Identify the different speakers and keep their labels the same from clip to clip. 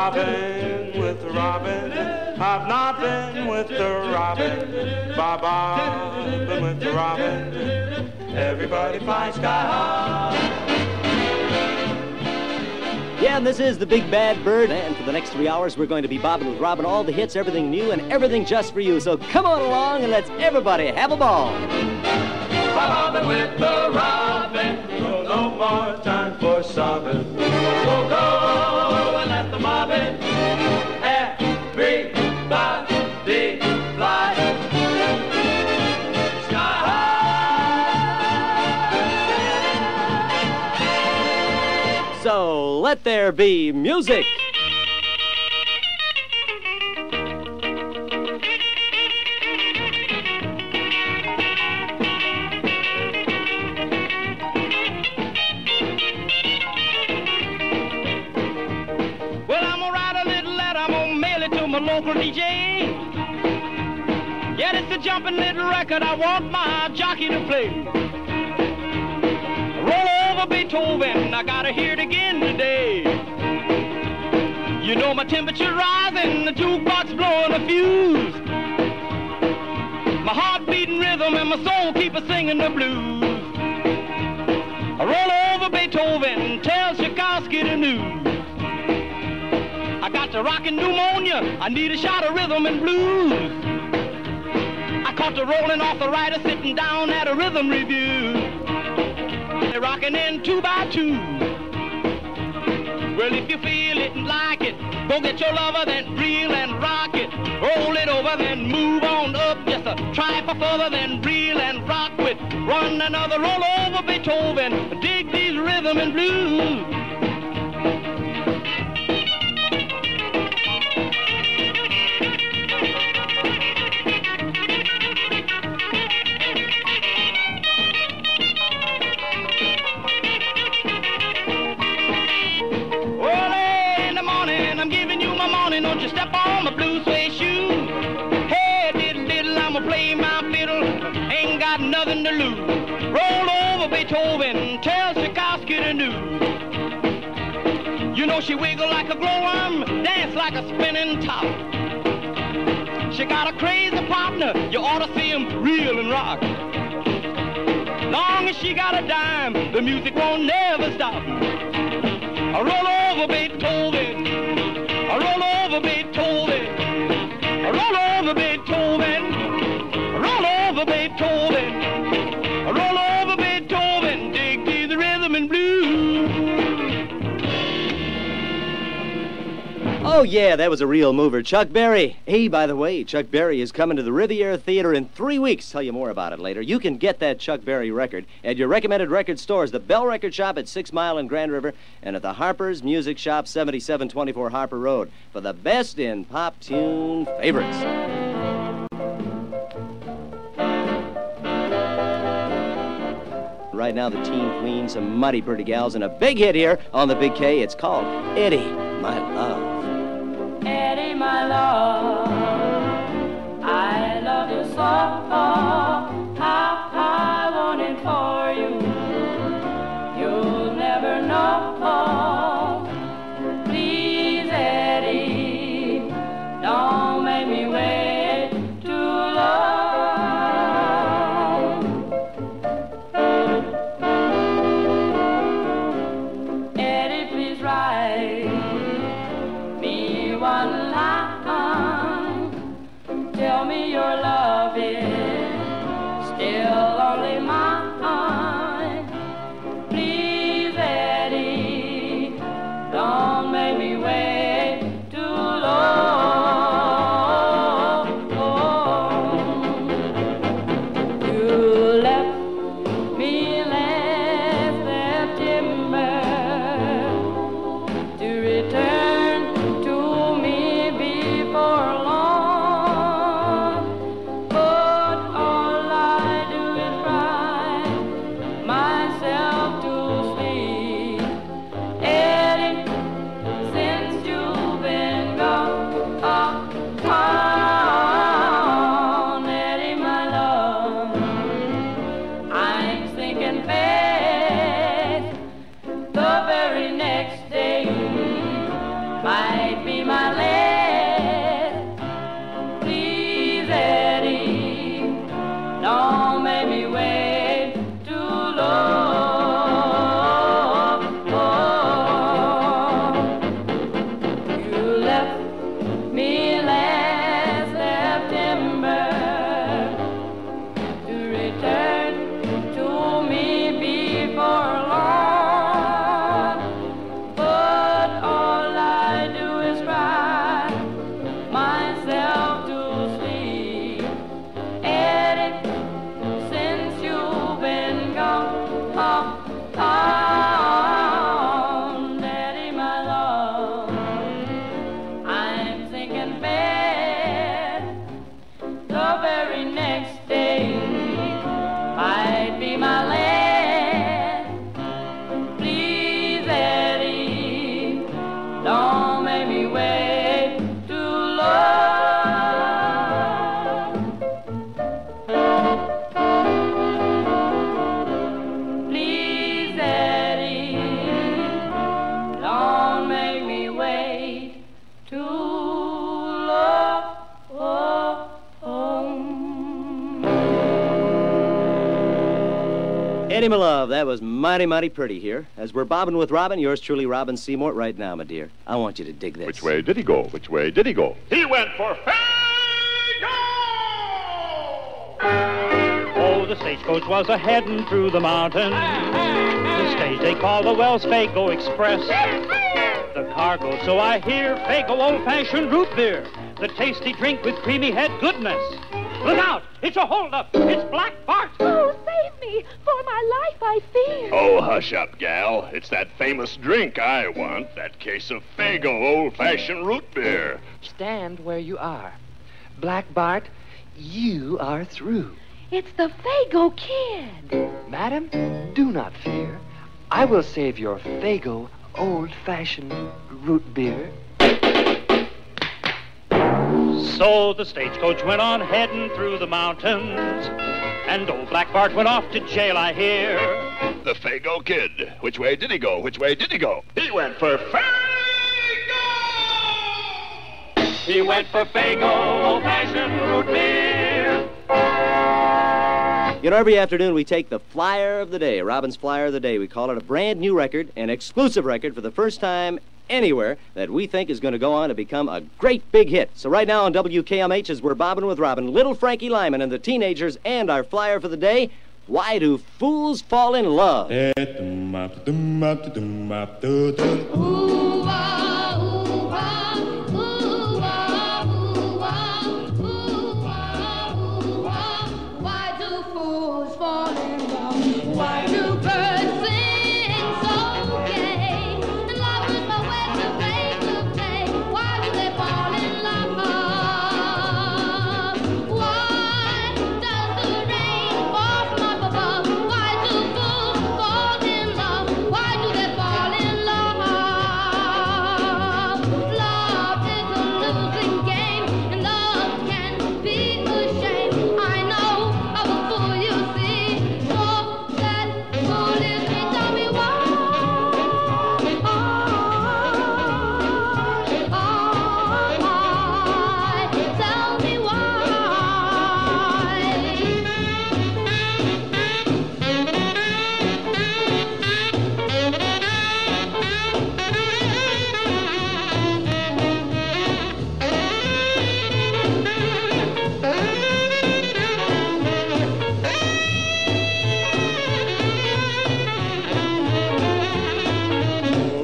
Speaker 1: bobbing with the robin. I've not been with the robin, bobbing with the robin. Everybody fly sky high.
Speaker 2: Yeah, and this is the Big Bad Bird, and for the next 3 hours, we're going to be bobbing with Robin, all the hits, everything new, and everything just for you. So come on along and let's everybody have a ball.
Speaker 1: Bobbing with the robin, no more time for sobbing. Go, go, and let the bobbin, everybody fly sky high.
Speaker 2: So let there be music.
Speaker 3: Local DJ. Yeah, it's a jumping little record I want my jockey to play. Roll over Beethoven, I gotta hear it again today. You know my temperature rising, the jukebox blowing a fuse. My heart beating rhythm and my soul keep a singing the blues. I roll over Beethoven, tell Tchaikovsky the news. I got the rockin' pneumonia, I need a shot of rhythm and blues. I caught the rolling off the rider sitting down at a rhythm review. They're rockin' in 2 by 2. Well, if you feel it and like it, go get your lover, then reel and rock it. Roll it over, then move on up just a trifle further, then reel and rock with one another. Roll over Beethoven, dig these rhythm and blues. Don't you step on my blue suede shoe. Hey, diddle, diddle, I'ma play my fiddle. Ain't got nothing to lose. Roll over Beethoven, tell Tchaikovsky the news. You know she wiggle like a glowworm, dance like a spinning top. She got a crazy partner, you ought to see him reel and rock. Long as she got a dime, the music won't never stop. I roll over Beethoven, I roll over Beethoven, I roll over Beethoven, I roll over Beethoven, I roll over Beethoven, dig these rhythm and blues.
Speaker 2: Oh yeah, that was a real mover. Chuck Berry. Hey, by the way, Chuck Berry is coming to the Riviera Theater in 3 weeks. Tell you more about it later. You can get that Chuck Berry record at your recommended record stores, the Bell Record Shop at 6 Mile and Grand River, and at the Harper's Music Shop, 7724 Harper Road, for the best in pop tune favorites. Right now, the Teen Queen, some mighty pretty gals, and a big hit here on the Big K. It's called Eddie, My Love.
Speaker 4: Eddie, my love, I love you so. How I want it for you. You'll never know. Please, Eddie, don't make me wait too long. Eddie, please write me one line.
Speaker 2: Eddie, my love, that was mighty, mighty pretty here. As we're bobbing with Robin, yours truly, Robin Seymour, right now, my dear. I want you to dig this.
Speaker 5: Which way did he go? Which way did he go?
Speaker 1: He went for Fago!
Speaker 3: Oh, the stagecoach was a-heading through the mountains. The stage they call the Wells Fago Express. The cargo, so I hear, Fago old-fashioned root beer. The tasty drink with creamy head goodness. Look out! It's a holdup! It's Black Bart!
Speaker 6: Oh, save me! For my life, I fear.
Speaker 5: Oh, hush up, gal. It's that famous drink I want. That case of Fago old-fashioned root beer.
Speaker 7: Stand where you are. Black Bart, you are through.
Speaker 6: It's the Fago Kid.
Speaker 7: Madam, do not fear. I will save your Fago old-fashioned root beer.
Speaker 3: So the stagecoach went on heading through the mountains, and old Black Bart went off to jail, I hear.
Speaker 5: The Fago Kid. Which way did he go? Which way did he go?
Speaker 1: He went for Fago!
Speaker 3: He went for Fago old-fashioned root beer.
Speaker 2: You know, every afternoon we take the flyer of the day, Robin's flyer of the day. We call it a brand new record, an exclusive record for the first time anywhere that we think is going to go on to become a great big hit. So right now on WKMH, as we're bobbing with Robin, Little Frankie Lyman and the Teenagers, and our flyer for the day, Why Do Fools Fall in Love?
Speaker 4: Why do birds sing so gay? And love is my way to play. Why do they fall in love? Why does the rain fall from up above? Why do fools fall in love? Why do they fall in love? Love is a losing game, and love can be a shame. I know of a fool, you see. So foolish, tell me why. Tell me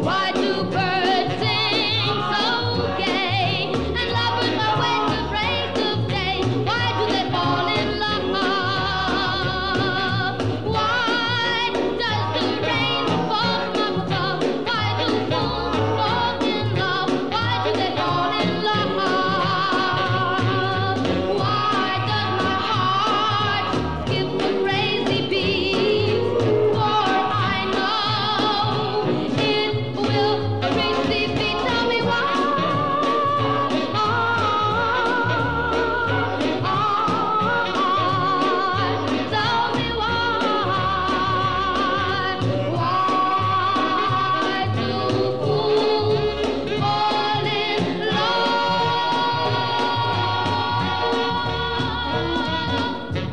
Speaker 4: Why do birds sing so gay? And lovers are way to break of day. Why do they fall in love? Why does the rain fall from above? Why do fools fall in love? Why do they fall in love? Why does my heart skip a crazy beat? For I know it will receive me. Tell me why. Tell me why do fools fall in love?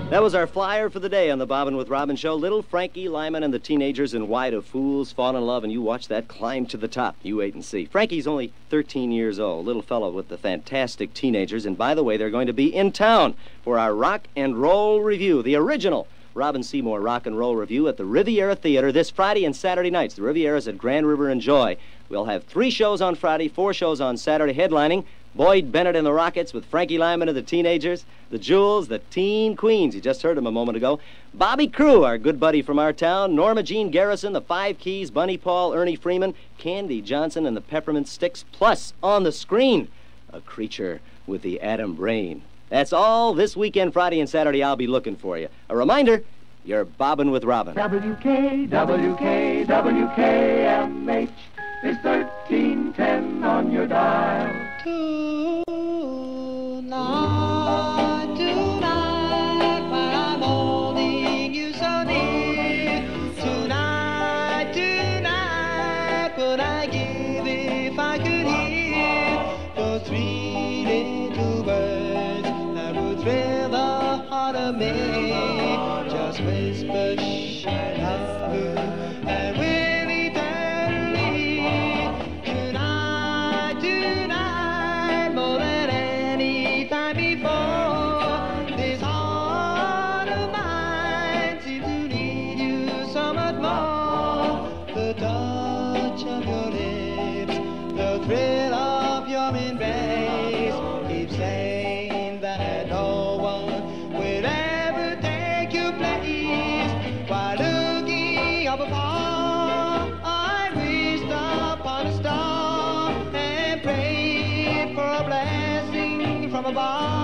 Speaker 2: That was our flyer for the day on the Bobbin' with Robin show. Little Frankie Lyman and the Teenagers, and Why Do Fools Fall in Love? And you watch that climb to the top. You wait and see. Frankie's only 13 years old, little fellow with the fantastic Teenagers. And by the way, they're going to be in town for our rock and roll review, the original Robin Seymour Rock and Roll Review at the Riviera Theater this Friday and Saturday nights. The Riviera's at Grand River and Joy. We'll have 3 shows on Friday, 4 shows on Saturday, headlining Boyd Bennett and the Rockets with Frankie Lyman and the Teenagers, the Jewels, the Teen Queens, you just heard them a moment ago, Bobby Crew, our good buddy from our town, Norma Jean Garrison, the Five Keys, Bunny Paul, Ernie Freeman, Candy Johnson, and the Peppermint Sticks, plus on the screen, a creature with the atom brain. That's all this weekend, Friday and Saturday. I'll be looking for you. A reminder, you're bobbing with Robin.
Speaker 1: WKMH is 1310 on your dial.
Speaker 8: Tonight, when I'm holding you so near. Tonight, would I give if I could hear those 3 little birds that would thrill the heart of me. Just whisper, shh, and touch of your lips, the thrill of your embrace. Keep saying that no one will ever take your place. While looking up afar, I wished upon a star and prayed for a blessing from above.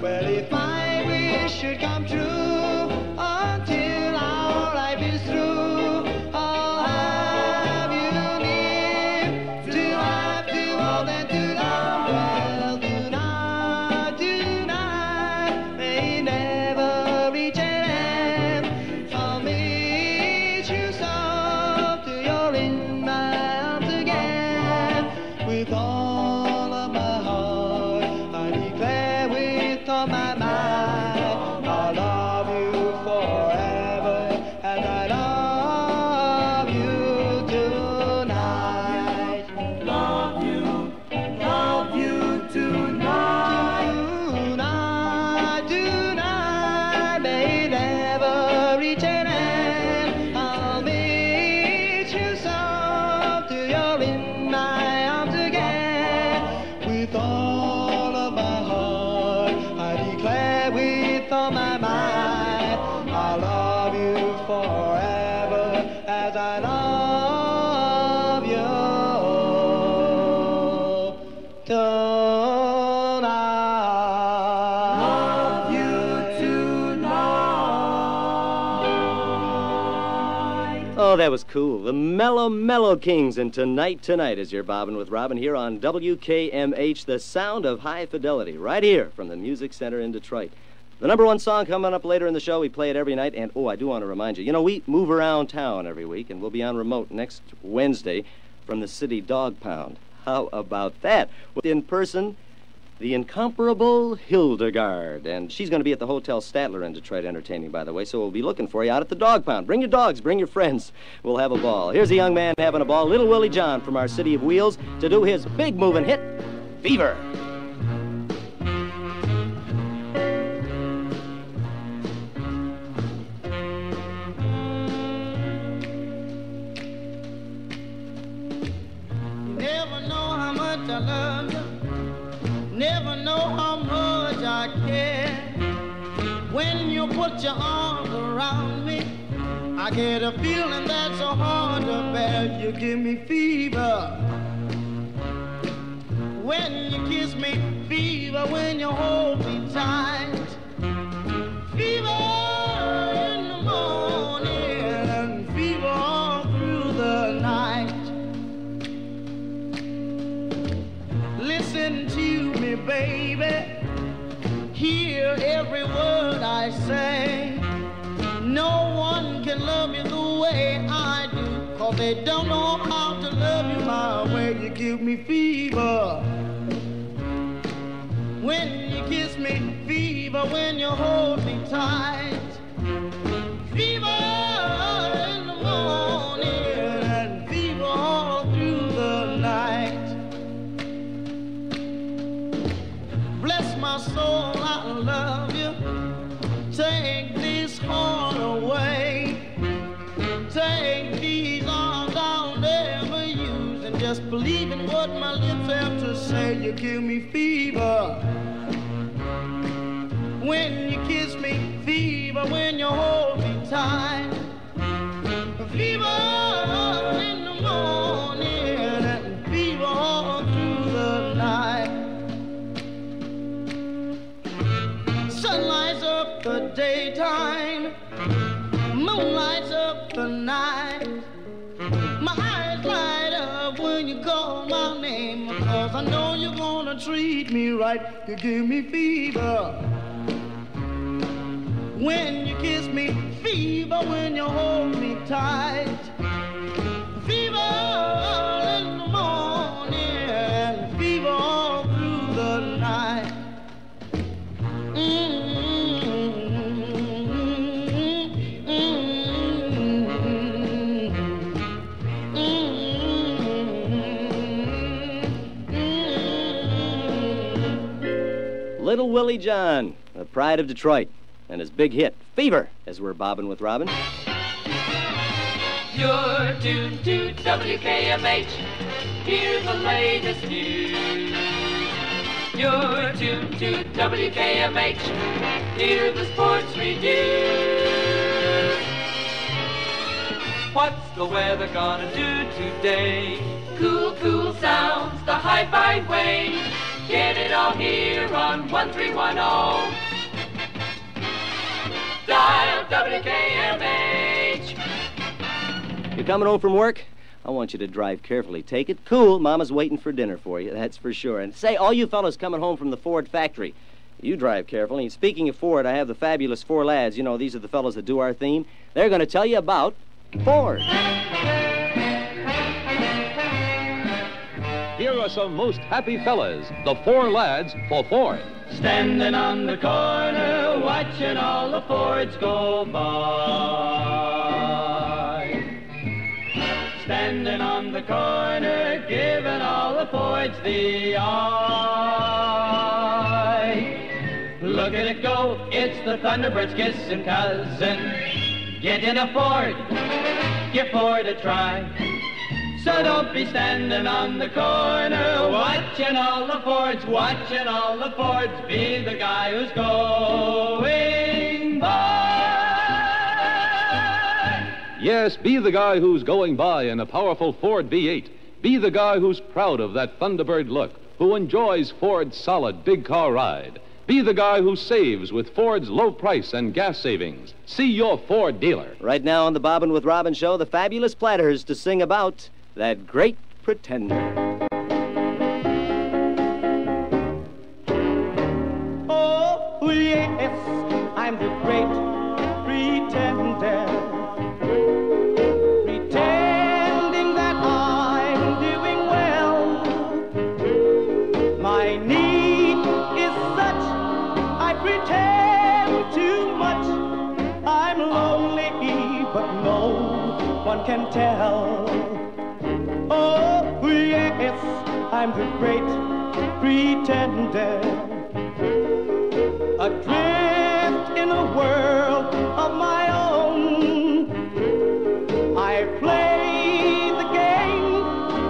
Speaker 8: Well, if my wish should come true, until our life is through, I'll have you near to have to more than to love. Well, tonight may never reach an end. I'll meet you soft till you're in my arms again. With all of my heart, I declare with all my mind, I'll love you forever as I love you tonight. Love you tonight. Tonight may never reach an end. I'll meet you soft till you're in my arms again. With all of my heart, I declare with all my mind, I'll love you forever as I love you tonight. Love you tonight.
Speaker 2: Oh, that was cool. The Mellow Kings, and Tonight is your Bobbin' with Robin here on WKMH, the sound of high fidelity, right here from the Music Center in Detroit. The number one song coming up later in the show. We play it every night, and I do want to remind you, we move around town every week, and we'll be on remote next Wednesday from the City Dog Pound. How about that? In person, the incomparable Hildegard, and she's going to be at the Hotel Statler in Detroit entertaining, by the way, so we'll be looking for you out at the Dog Pound. Bring your dogs, bring your friends. We'll have a ball. Here's a young man having a ball, Little Willie John from our City of Wheels, to do his big moving hit, Fever.
Speaker 8: Never know how much I love you. Never know how much I care. When you put your arms around me, I get a feeling that's so hard to bear. You give me fever when you kiss me, fever when you hold me tight, fever in the morning and fever all through the night. Listen to me, baby, hear every word I say. No one can love you the way I do, 'cause they don't know how to love you my way. You give me fever when you kiss me, fever when you hold me tight, fever in the morning and fever all through the night. Bless my soul, I love you. Take this heart away. Take these arms I'll never use, and just believe in what my lips have to say. You give me fever when you kiss me, fever when you hold me tight, fever in the morning and fever all through the night. Sun lights up the daytime, moon lights up the night. My eyes light up when you call my name, because I know you're gonna treat me right. You give me fever when you kiss me, fever when you hold me tight, fever in the morning and fever all through the night.
Speaker 2: Little Willie John, the pride of Detroit, and his big hit, Fever, as we're bobbing with Robin.
Speaker 9: You're tuned to WKMH. Hear the latest news. You're tuned to WKMH. Hear the sports review. What's the weather gonna do today? Cool, cool sounds the hi-fi way. Get it all here on 1310. Dial WKMH.
Speaker 2: You coming home from work? I want you to drive carefully. Take it cool. Mama's waiting for dinner for you, that's for sure. And say, all you fellas coming home from the Ford factory, you drive carefully. And speaking of Ford, I have the fabulous four lads. You know, these are the fellas that do our theme. They're going to tell you about Ford.
Speaker 10: Here are some most happy fellas, the four lads for Ford.
Speaker 3: Standing on the corner, watching all the Fords go by. Standing on the corner, giving all the Fords the eye. Look at it go, it's the Thunderbird's kissing cousin. Get in a Ford, give Ford a try. So don't be standing on the corner, watching all the Fords, watching all the Fords. Be the guy who's going by.
Speaker 10: Yes, be the guy who's going by in a powerful Ford V8. Be the guy who's proud of that Thunderbird look, who enjoys Ford's solid big car ride. Be the guy who saves with Ford's low price and gas savings. See your Ford dealer.
Speaker 2: Right now on the Bobbin' with Robin show, the fabulous Platters to sing about That Great Pretender.
Speaker 8: Oh, yes, I'm the great pretender. Pretending that I'm doing well. My need is such, I pretend too much. I'm lonely, but no one can tell. Oh, yes, I'm the great pretender. Adrift in a world of my own. I play the game,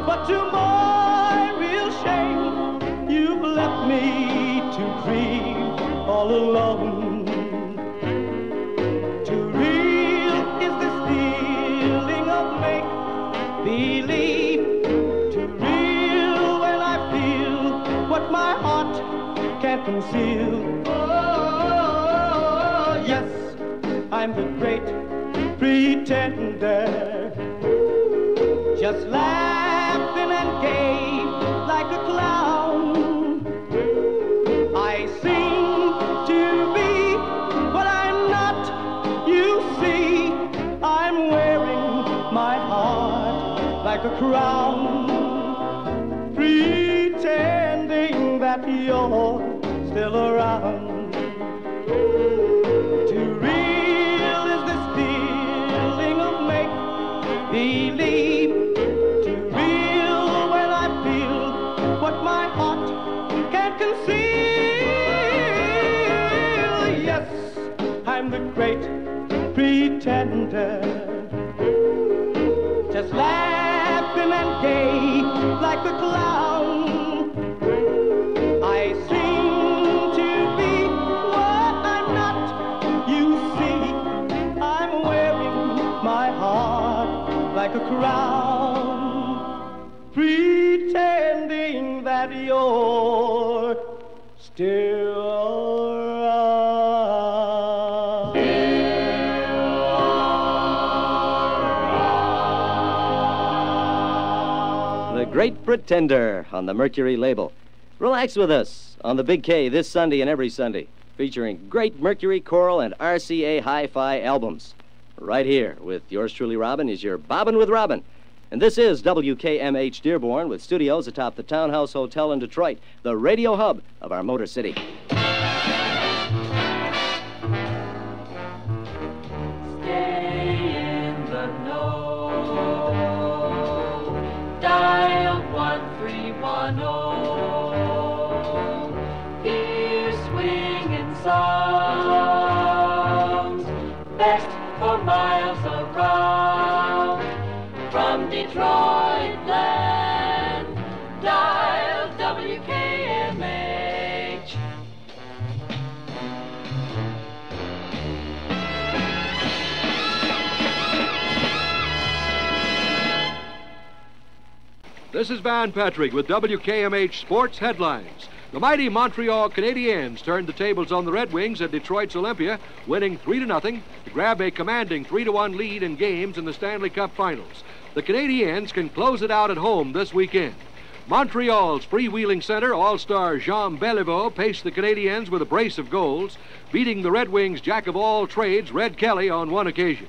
Speaker 8: but to my real shame, you've left me to grieve all alone. Too real is this feeling of make-believe. Too real when I feel what my heart can't conceal. Oh, yes, I'm the great pretender. Just laughing and gay like a clown. I seem to be what I'm not. You see, I'm wearing my heart like a crown. Pretending that you're still around. Too real is this feeling of make-believe. Too real when I feel what my heart can't conceal. Yes, I'm the great pretender. Just laughing and gay like a clown. I seem to be what I'm not. You see, I'm wearing my heart like a crown. Pretending that you're still around.
Speaker 2: The Great Pretender on the Mercury label. Relax with us on the Big K this Sunday and every Sunday, featuring great Mercury Choral and RCA Hi-Fi albums. Right here with yours truly, Robin, is your Bobbin' with Robin. And this is WKMH Dearborn with studios atop the Townhouse Hotel in Detroit, the radio hub of our Motor City.
Speaker 9: Stay in the know. Dial 1310. Hear swinging sounds, best for miles around. Detroit land. Dial WKMH.
Speaker 11: This is Van Patrick with WKMH Sports Headlines. The mighty Montreal Canadiens turned the tables on the Red Wings at Detroit's Olympia, winning 3-0 to grab a commanding 3-1 lead in games in the Stanley Cup Finals. The Canadiens can close it out at home this weekend. Montreal's freewheeling center, all-star Jean Beliveau, paced the Canadiens with a brace of goals, beating the Red Wings' jack-of-all-trades, Red Kelly, on one occasion.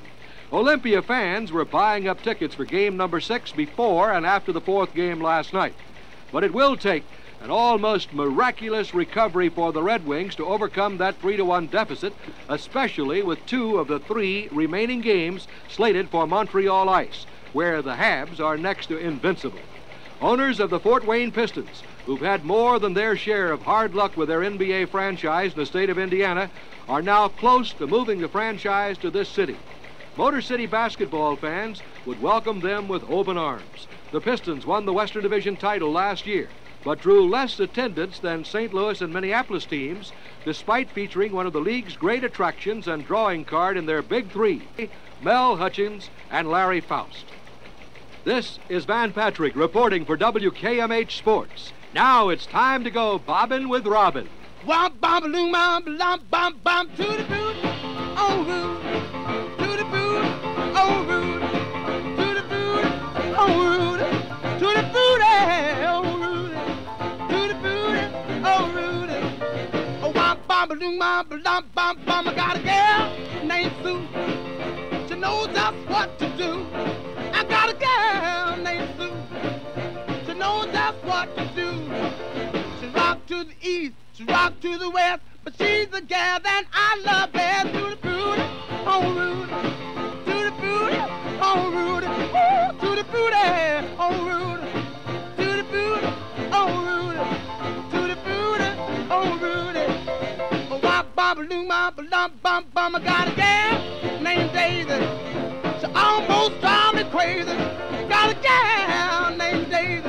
Speaker 11: Olympia fans were buying up tickets for game number 6 before and after the 4th game last night. But it will take an almost miraculous recovery for the Red Wings to overcome that 3-1 deficit, especially with 2 of the 3 remaining games slated for Montreal ice, where the Habs are next to invincible. Owners of the Fort Wayne Pistons, who've had more than their share of hard luck with their NBA franchise in the state of Indiana, are now close to moving the franchise to this city. Motor City basketball fans would welcome them with open arms. The Pistons won the Western Division title last year, but drew less attendance than St. Louis and Minneapolis teams, despite featuring one of the league's great attractions and drawing card in their big 3, Mel Hutchins and Larry Faust. This is Van Patrick reporting for WKMH Sports. Now it's time to go bobbing with Robin.
Speaker 8: Womp bom loom bom bom bom to the boot, oh Rude, to the boot, oh Rude, to the boot, oh Rude, to the boot, oh Rude, to the boot, oh Rude. Oh womp bom loom bom bom bom. I got a girl named Sue. She knows just what to do. I got a girl named Sue. She knows just what to do. She rock to the east. She rock to the west, but she's the gal that I love best. To the booty, oh Rudy, to the booty, oh Rudy, ooh, to the booty, oh Rudy, to the booty, oh Rudy, to the booty, oh Rudy. Oh, wop, bop, loom, bop, lump, bum, bum. I got a gal named Daisy. She almost drives me crazy. Got a gal named Daisy.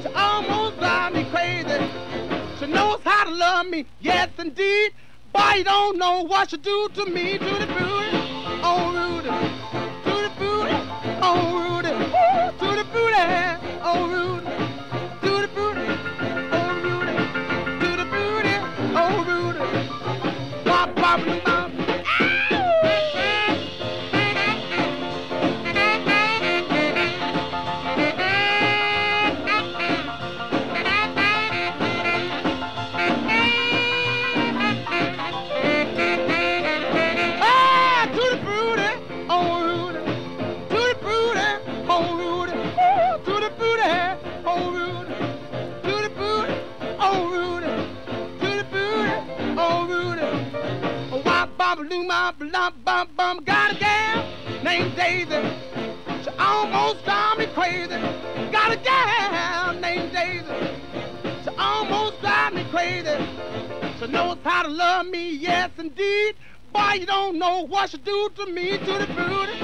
Speaker 8: She almost drives me crazy. She knows how to love me, yes indeed. Boy, you don't know what she do to me. To the booty, oh Rudy, to the booty, oh Rudy, ooh, to the booty, oh Rudy, to the booty, oh Rudy, to the booty, oh Rudy. Bop, bop, bop, bop. Bum, got a gal named Daisy. She almost drives me crazy. Got a gal named Daisy. She almost drives me crazy. She knows how to love me, yes indeed. Boy, you don't know what she do to me. To the booty,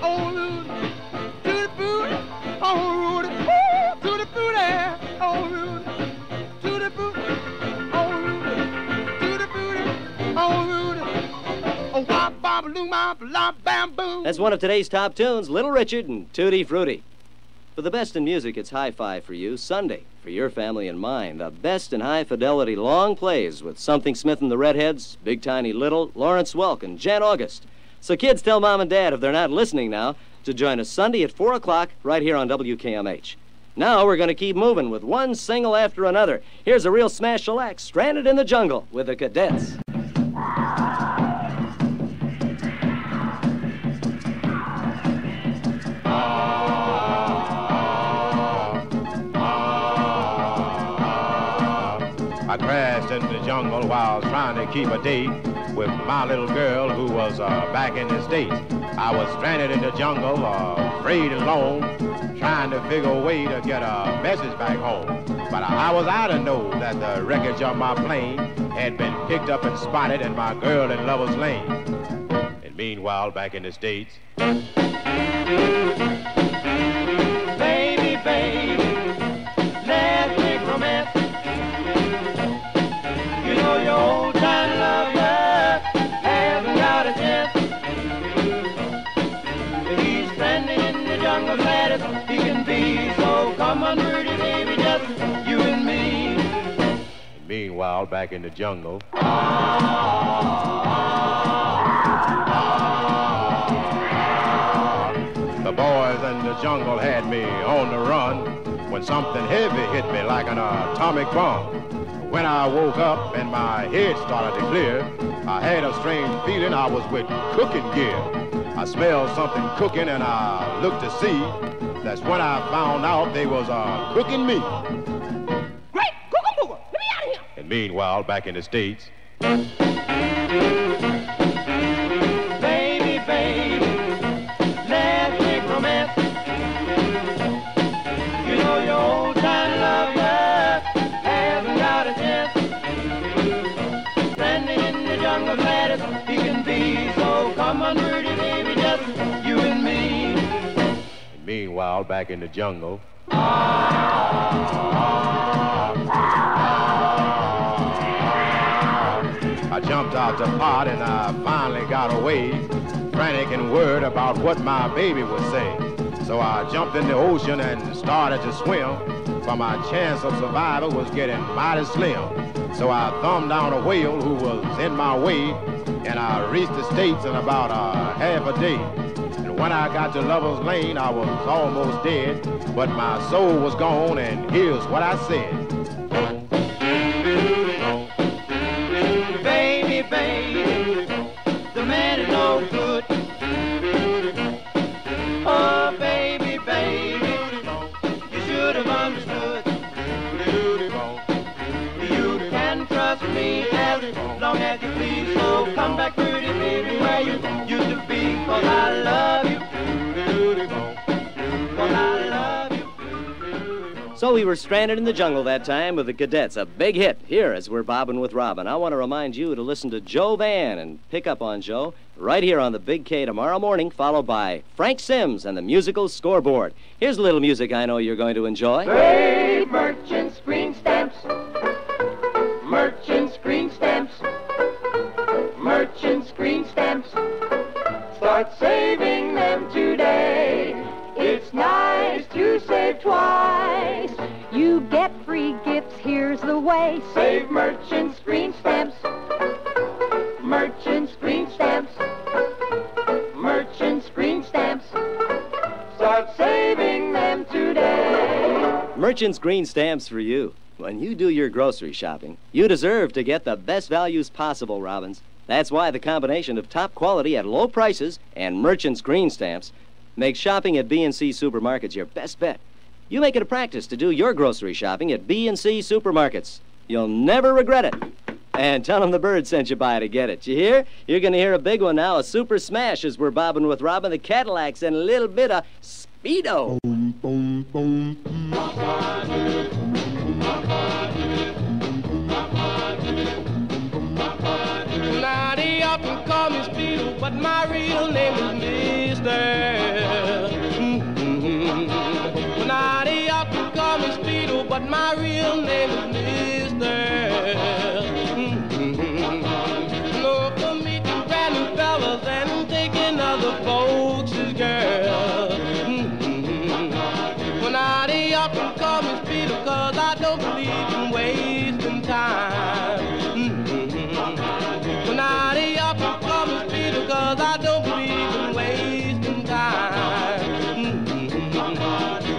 Speaker 8: oh Rudy, to the booty, oh Rudy, ooh, to the booty, oh Rudy, to the booty, oh Rudy, to the booty, oh Rudy.
Speaker 2: That's one of today's top tunes, Little Richard and Tutti Frutti. For the best in music, it's Hi-Fi for you, Sunday, for your family and mine. The best in high-fidelity long plays with Something Smith and the Redheads, Big Tiny Little, Lawrence Welk, and Jan August. So kids, tell Mom and Dad, if they're not listening now, to join us Sunday at 4 o'clock right here on WKMH. Now we're going to keep moving with one single after another. Here's a real smash shellac, Stranded in the Jungle with the Cadets.
Speaker 12: I crashed into the jungle while I was trying to keep a date with my little girl who was back in the States. I was stranded in the jungle, afraid and alone, trying to figure a way to get a message back home. But I was out to know that the wreckage of my plane had been picked up and spotted and my girl in Lover's Lane. And meanwhile, back in the States...
Speaker 1: jungle gladdest he can be. So come on, pretty baby, just you and me.
Speaker 12: Meanwhile, back in the jungle. The boys in the jungle had me on the run when something heavy hit me like an atomic bomb. When I woke up and my head started to clear, I had a strange feeling I was with cooking gear. I smelled something cooking and I looked to see. That's when I found out they was cooking me.
Speaker 1: Great, Googa Booga, let me out of here.
Speaker 12: And meanwhile, back in the States.
Speaker 1: Baby, baby, let's make romance. You know your old time love hasn't got a chance. Standing in the jungle gladdest he can be. So come on, pretty baby, just you and me.
Speaker 12: And meanwhile, back in the jungle. I jumped out the pot and I finally got away, frantic and worried about what my baby would say. So I jumped in the ocean and started to swim, for my chance of survival was getting mighty slim. So I thumbed down a whale who was in my way, and I reached the States in about half a day. And when I got to Lover's Lane, I was almost dead, but my soul was gone, and here's what I said.
Speaker 1: Baby, baby, the man is no good. Oh, baby, baby, you should have understood. You can trust me as long as you please. So come back, pretty baby, where you used to be. 'Cause I love you. 'Cause I love you.
Speaker 2: So we were stranded in the jungle that time with the Cadets, a big hit. Here, as we're bobbing with Robin, I want to remind you to listen to Joe Van and pick up on Joe right here on the Big K tomorrow morning, followed by Frank Sims and the Musical Scoreboard. Here's a little music I know you're going to enjoy.
Speaker 1: Save merchant screen stamps. Merchant screen stamps. Merchant screen stamps. Start saving them today. It's nice to save twice.
Speaker 6: You get free gifts, here's the way.
Speaker 1: Save merchant screen stamps. Merchant screen stamps. Merchant screen stamps. Start saving them today.
Speaker 2: Merchant's Green Stamps for you. When you do your grocery shopping, you deserve to get the best values possible, Robins. That's why the combination of top quality at low prices and Merchant's Green Stamps makes shopping at B&C Supermarkets your best bet. You make it a practice to do your grocery shopping at B&C Supermarkets. You'll never regret it. And tell them the bird sent you by to get it. You hear? You're going to hear a big one now, a super smash as we're bobbing with Robin, the Cadillacs, and a little bit of Speedo.
Speaker 13: Boom, boom, boom.
Speaker 3: Now they often call me Speedo, but my real name is Mister. Now they often call me Speedo, but my real name is Mister. No, for meeting brand new fellas and taking other folks' girls. Well, now they often call me Speedo, 'cause I don't believe in wasting time. Well, now they often call me Speedo, 'cause I don't believe in wasting time.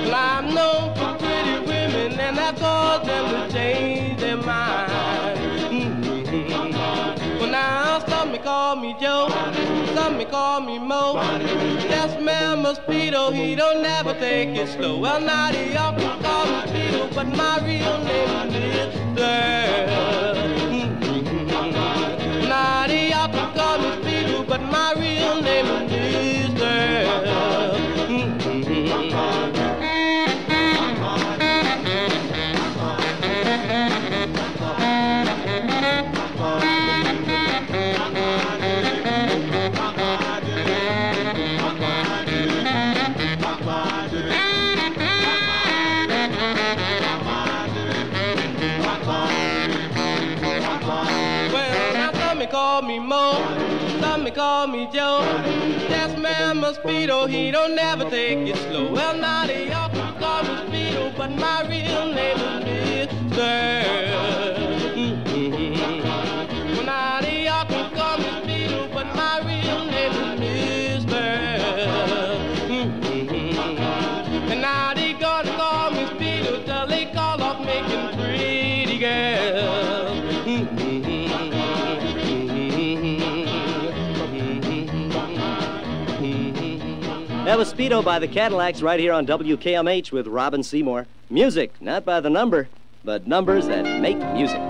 Speaker 3: Well, I'm known for pretty women, and that caused them to change their mind. Well, now some may call me Joe, some may call me Mo. Yes, man, Speedo, he don't never take it slow. Well, now they often call me Speedo, but my real name is Mister. Now they often call me Speedo, but my real name is Mister. Well, now some may call me Mo, some may
Speaker 8: me call me Joe. That's man Mosquito, he don't never take it slow. Well, now they often call me Speedo, but my real name is Mister. Well, now they often call me Speedo, but my real name is Mister. And now they gonna call me Speedo till they call off making pretty girls.
Speaker 2: That was Speedo by the Cadillacs right here on WKMH with Robin Seymour. Music, not by the number, but numbers that make music.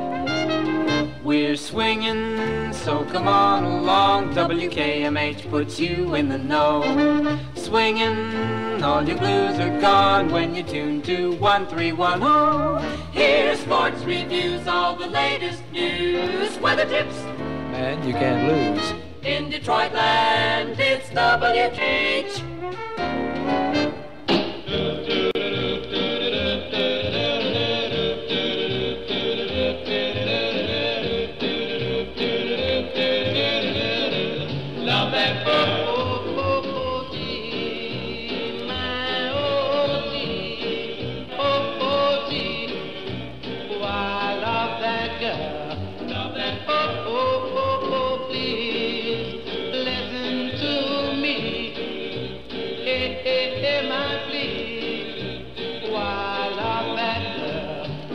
Speaker 9: We're swinging, so come on along. WKMH puts you in the know. Swinging, all your blues are gone when you tune to 1310. Here's sports reviews, all the latest news, weather tips.
Speaker 13: Man, you can't lose.
Speaker 9: In Detroit land, it's WKMH.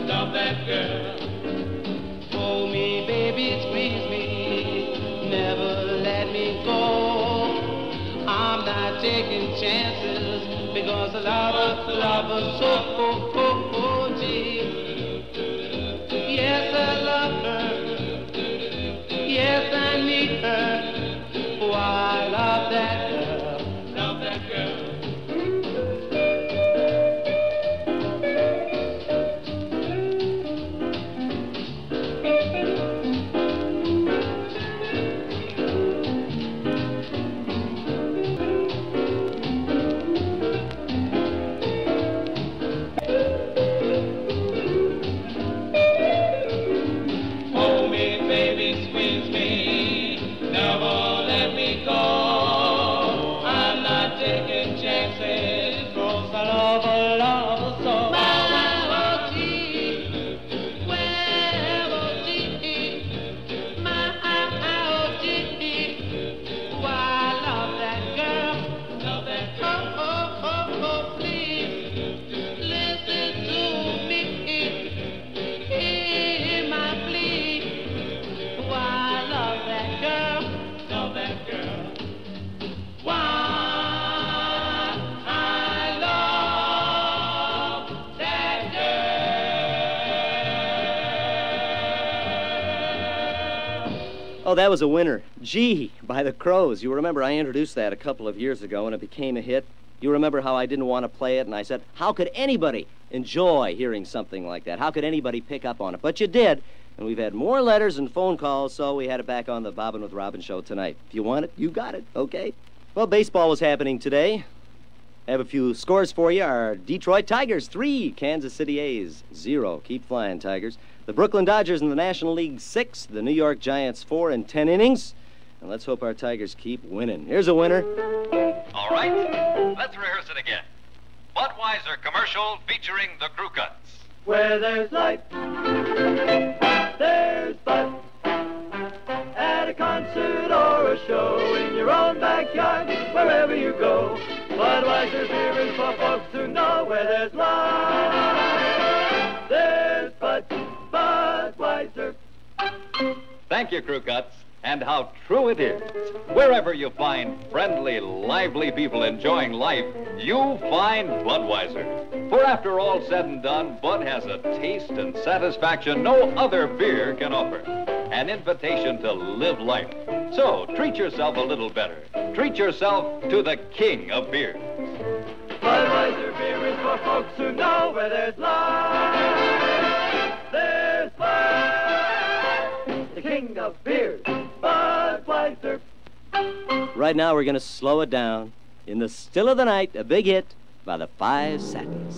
Speaker 8: Love that girl. Hold me, baby, squeeze me, never let me go. I'm not taking chances because I love her so. Yes, I love her. Yes, I need her. Oh, I love that girl. Love that girl.
Speaker 2: Oh, that was a winner. Gee, by the Crows. You remember I introduced that a couple of years ago and it became a hit. You remember how I didn't want to play it and I said, how could anybody enjoy hearing something like that? How could anybody pick up on it? But you did, and we've had more letters and phone calls, so we had it back on the Bobbin' with Robin show tonight. If you want it, you got it, okay? Well, baseball was happening today. I have a few scores for you. Our Detroit Tigers, 3. Kansas City A's, 0. Keep flying, Tigers. The Brooklyn Dodgers in the National League, 6. The New York Giants, 4 in 10 innings. And let's hope our Tigers keep winning. Here's a winner.
Speaker 14: All right, let's rehearse it again. Budweiser commercial featuring the Crew Cuts.
Speaker 1: Where there's life, there's Bud. At a concert or a show, in your own backyard, wherever you go. Budweiser beer is for folks who know where there's life. There's Bud, Budweiser.
Speaker 14: Thank you, Crew Cuts. And how true it is. Wherever you find friendly, lively people enjoying life, you find Budweiser. For after all said and done, Bud has a taste and satisfaction no other beer can offer. An invitation to live life. So treat yourself a little better. Treat yourself to the king of beers.
Speaker 1: Budweiser beer is for folks who know where there's life. There's Bud, the king of beers. Budweiser.
Speaker 2: Right now, we're going to slow it down. In the still of the night, a big hit by the Five Satins.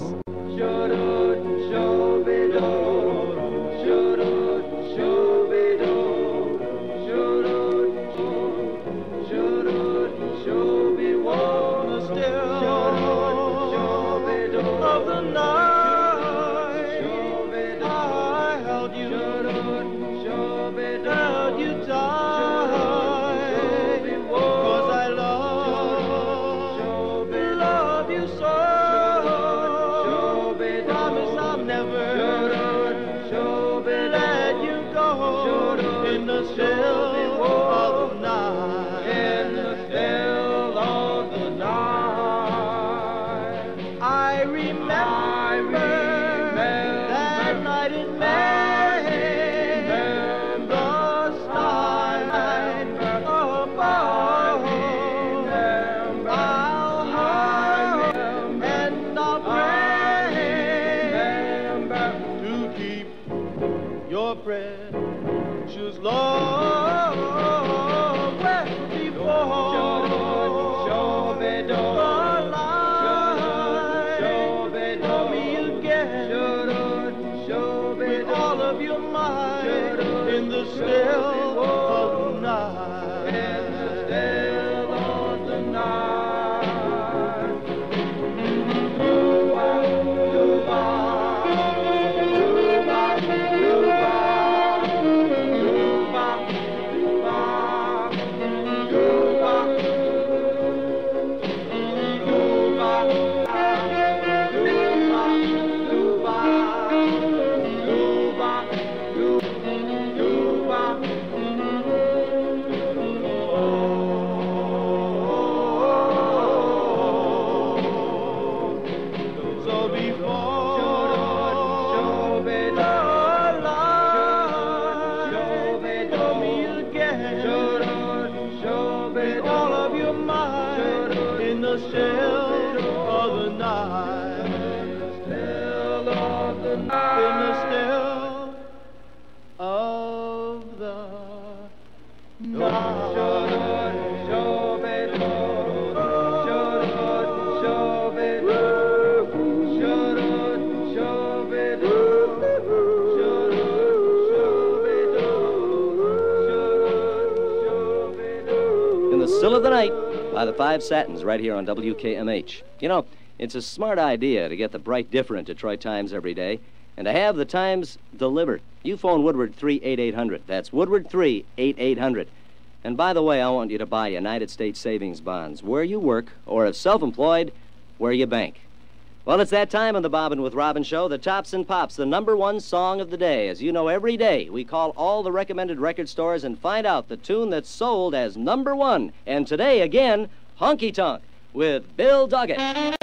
Speaker 2: Still of the Night by the Five Satins right here on WKMH. You know, it's a smart idea to get the bright, different Detroit Times every day and to have the Times delivered. You phone Woodward 38800. That's Woodward 38800. And by the way, I want you to buy United States savings bonds where you work, or if self-employed, where you bank. Well, it's that time on the Bobbin' with Robin show, the Tops and Pops, the #1 song of the day. As you know, every day we call all the recommended record stores and find out the tune that's sold as #1. And today, again, Honky Tonk with Bill Duggett.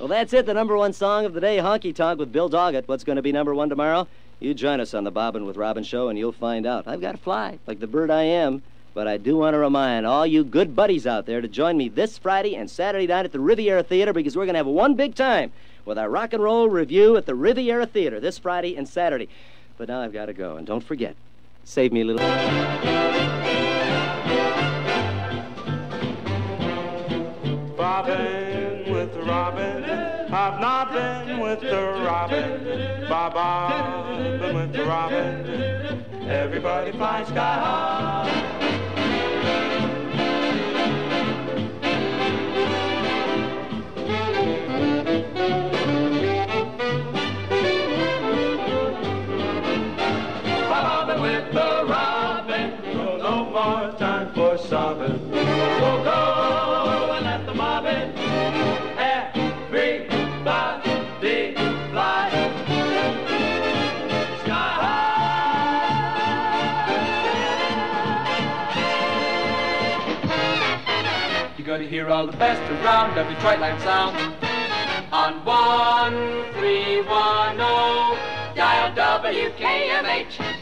Speaker 2: Well, that's it, the #1 song of the day, Honky Tonk with Bill Doggett. What's going to be #1 tomorrow? You join us on the Bobbin' with Robin show, and you'll find out. I've got to fly, like the bird I am, but I do want to remind all you good buddies out there to join me this Friday and Saturday night at the Riviera Theater, because we're going to have one big time with our rock and roll review at the Riviera Theater this Friday and Saturday. But now I've got to go, and don't forget, save me a little...
Speaker 15: Bobbin' with the Robin, I've not been with the Robin. Bobbin' with the Robin, everybody flies sky high. Bobbin' with the Robin, no more time for sobbing. Go, go, and let the bobbin, everybody fly sky high.
Speaker 9: You're gonna hear all the best around of Detroit Line Sound on 1310. Dial WKMH.